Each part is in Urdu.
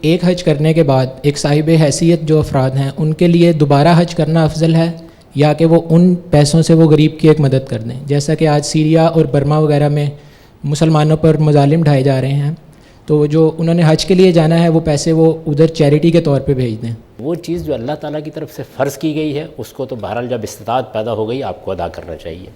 ایک حج کرنے کے بعد ایک صاحب حیثیت جو افراد ہیں ان کے لیے دوبارہ حج کرنا افضل ہے یا کہ وہ ان پیسوں سے وہ غریب کی ایک مدد کر دیں؟ جیسا کہ آج سیریا اور برما وغیرہ میں مسلمانوں پر مظالم ڈھائے جا رہے ہیں، تو جو انہوں نے حج کے لیے جانا ہے وہ پیسے وہ ادھر چیریٹی کے طور پہ بھیج دیں۔ وہ چیز جو اللہ تعالیٰ کی طرف سے فرض کی گئی ہے اس کو تو بہرحال جب استطاعت پیدا ہو گئی آپ کو ادا کرنا چاہیے،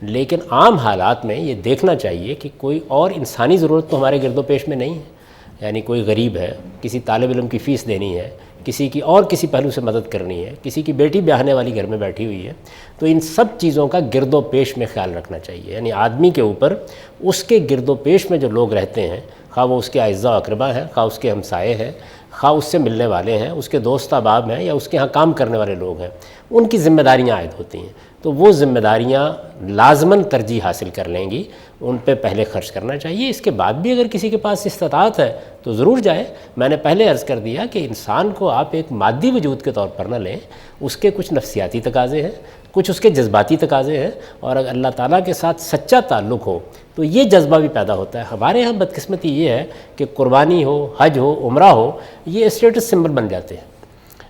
لیکن عام حالات میں یہ دیکھنا چاہیے کہ کوئی اور انسانی ضرورت تو ہمارے گرد و پیش میں نہیں ہے، یعنی کوئی غریب ہے، کسی طالب علم کی فیس دینی ہے، کسی کی اور کسی پہلو سے مدد کرنی ہے، کسی کی بیٹی بیاہنے والی گھر میں بیٹھی ہوئی ہے، تو ان سب چیزوں کا گرد و پیش میں خیال رکھنا چاہیے۔ یعنی آدمی کے اوپر اس کے گرد و پیش میں جو لوگ رہتے ہیں، خواہ وہ اس کے اعزاء و اقربا ہیں، خواہ اس کے ہمسائے ہیں، خواہ اس سے ملنے والے ہیں، اس کے دوست احباب ہیں، یا اس کے ہاں کام کرنے والے لوگ ہیں، ان کی ذمہ داریاں عائد ہوتی ہیں، تو وہ ذمہ داریاں لازماً ترجیح حاصل کر لیں گی، ان پہ پہلے خرچ کرنا چاہیے۔ اس کے بعد بھی اگر کسی کے پاس استطاعت ہے تو ضرور جائے۔ میں نے پہلے عرض کر دیا کہ انسان کو آپ ایک مادی وجود کے طور پر نہ لیں، اس کے کچھ نفسیاتی تقاضے ہیں، کچھ اس کے جذباتی تقاضے ہیں، اور اگر اللہ تعالیٰ کے ساتھ سچا تعلق ہو تو یہ جذبہ بھی پیدا ہوتا ہے۔ ہمارے ہاں بدقسمتی یہ ہے کہ قربانی ہو، حج ہو، عمرہ ہو، یہ اسٹیٹس سمبل بن جاتے ہیں،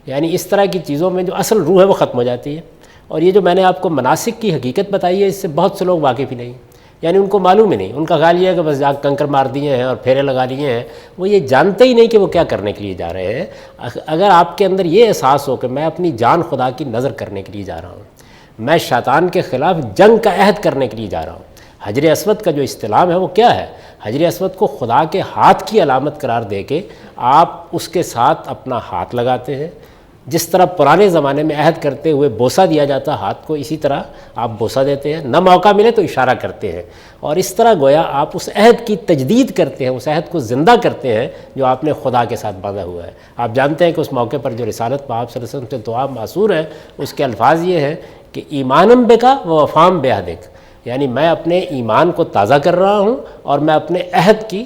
یعنی اس طرح کی چیزوں میں جو اصل روح ہے وہ ختم ہو جاتی ہے۔ اور یہ جو میں نے آپ کو مناسک کی حقیقت بتائی ہے، اس سے بہت سے لوگ واقف ہی نہیں، یعنی ان کو معلوم ہی نہیں، ان کا خیال یہ ہے کہ بس جا کنکر مار دیے ہیں اور پھیرے لگا لیے ہیں، وہ یہ جانتے ہی نہیں کہ وہ کیا کرنے کے لیے جا رہے ہیں۔ اگر آپ کے اندر یہ احساس ہو کہ میں اپنی جان خدا کی نظر کرنے کے لیے جا رہا ہوں، میں شیطان کے خلاف جنگ کا عہد کرنے کے لیے جا رہا ہوں، حجر اسود کا جو استلام ہے وہ کیا ہے؟ حجر اسود کو خدا کے ہاتھ کی علامت قرار دے کے آپ اس کے ساتھ اپنا ہاتھ لگاتے ہیں، جس طرح پرانے زمانے میں عہد کرتے ہوئے بوسہ دیا جاتا ہاتھ کو، اسی طرح آپ بوسہ دیتے ہیں، نہ موقع ملے تو اشارہ کرتے ہیں، اور اس طرح گویا آپ اس عہد کی تجدید کرتے ہیں، اس عہد کو زندہ کرتے ہیں جو آپ نے خدا کے ساتھ باندھا ہوا ہے۔ آپ جانتے ہیں کہ اس موقع پر جو رسالت پاک صلی اللہ علیہ وسلم سے دعا معصور ہے، اس کے الفاظ یہ ہیں کہ ایمانم بکا و وفام بعہدک، یعنی میں اپنے ایمان کو تازہ کر رہا ہوں اور میں اپنے عہد کی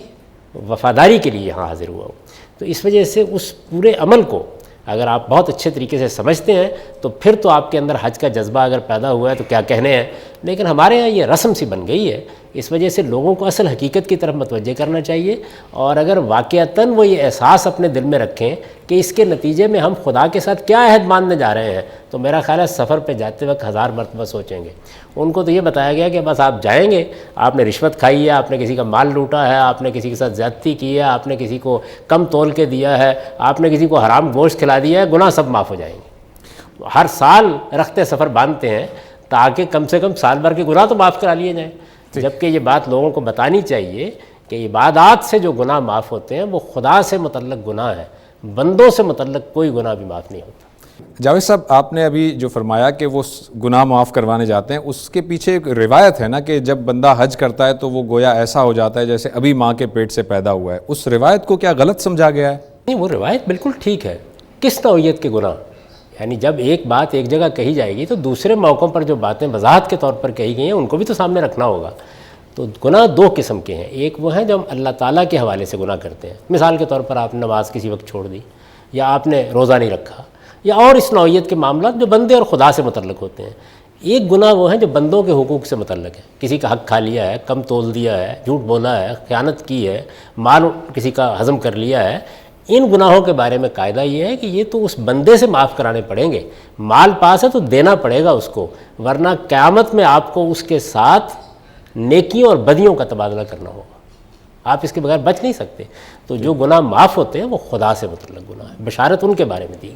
وفاداری کے لیے یہاں حاضر ہوا ہوں۔ تو اس وجہ سے اس پورے عمل کو اگر آپ بہت اچھے طریقے سے سمجھتے ہیں تو پھر تو آپ کے اندر حج کا جذبہ اگر پیدا ہوا ہے تو کیا کہنے ہیں، لیکن ہمارے ہاں یہ رسم سی بن گئی ہے، اس وجہ سے لوگوں کو اصل حقیقت کی طرف متوجہ کرنا چاہیے، اور اگر واقعتاً وہ یہ احساس اپنے دل میں رکھیں کہ اس کے نتیجے میں ہم خدا کے ساتھ کیا عہد باندھنے جا رہے ہیں، تو میرا خیال ہے سفر پہ جاتے وقت 1000 مرتبہ سوچیں گے۔ ان کو تو یہ بتایا گیا کہ بس آپ جائیں گے، آپ نے رشوت کھائی ہے، آپ نے کسی کا مال لوٹا ہے، آپ نے کسی کے ساتھ زیادتی کی ہے، آپ نے کسی کو کم تول کے دیا ہے، آپ نے کسی کو حرام گوشت کھلا دیا ہے، گناہ سب معاف ہو جائیں گے۔ ہر سال رخت سفر باندھتے ہیں تاکہ کم سے کم سال بھر کے گناہ تو معاف کرا لیے جائیں، جبکہ یہ بات لوگوں کو بتانی چاہیے کہ عبادات سے جو گناہ معاف ہوتے ہیں وہ خدا سے متعلق گناہ ہے، بندوں سے متعلق کوئی گناہ بھی معاف نہیں ہوتا۔ جاوید صاحب، آپ نے ابھی جو فرمایا کہ وہ گناہ معاف کروانے جاتے ہیں، اس کے پیچھے ایک روایت ہے نا کہ جب بندہ حج کرتا ہے تو وہ گویا ایسا ہو جاتا ہے جیسے ابھی ماں کے پیٹ سے پیدا ہوا ہے، اس روایت کو کیا غلط سمجھا گیا ہے؟ نہیں، وہ روایت بالکل ٹھیک ہے۔ کس نوعیت کے گناہ؟ یعنی جب ایک بات ایک جگہ کہی جائے گی تو دوسرے موقعوں پر جو باتیں وضاحت کے طور پر کہی گئی ہیں ان کو بھی تو سامنے رکھنا ہوگا۔ تو گناہ دو قسم کے ہیں، ایک وہ ہیں جو ہم اللہ تعالیٰ کے حوالے سے گناہ کرتے ہیں، مثال کے طور پر آپ نے نماز کسی وقت چھوڑ دی، یا آپ نے روزہ نہیں رکھا، یا اور اس نوعیت کے معاملات جو بندے اور خدا سے متعلق ہوتے ہیں۔ ایک گناہ وہ ہیں جو بندوں کے حقوق سے متعلق ہے، کسی کا حق کھا لیا ہے، کم تول دیا ہے، جھوٹ بولا ہے، خیانت کی ہے، مال کسی کا ہضم کر لیا ہے۔ ان گناہوں کے بارے میں قاعدہ یہ ہے کہ یہ تو اس بندے سے معاف کرانے پڑیں گے، مال پاس ہے تو دینا پڑے گا اس کو، ورنہ قیامت میں آپ کو اس کے ساتھ نیکیوں اور بدیوں کا تبادلہ کرنا ہوگا، آپ اس کے بغیر بچ نہیں سکتے۔ تو جو گناہ معاف ہوتے ہیں وہ خدا سے متعلق گناہ ہے، بشارت ان کے بارے میں دی گئی۔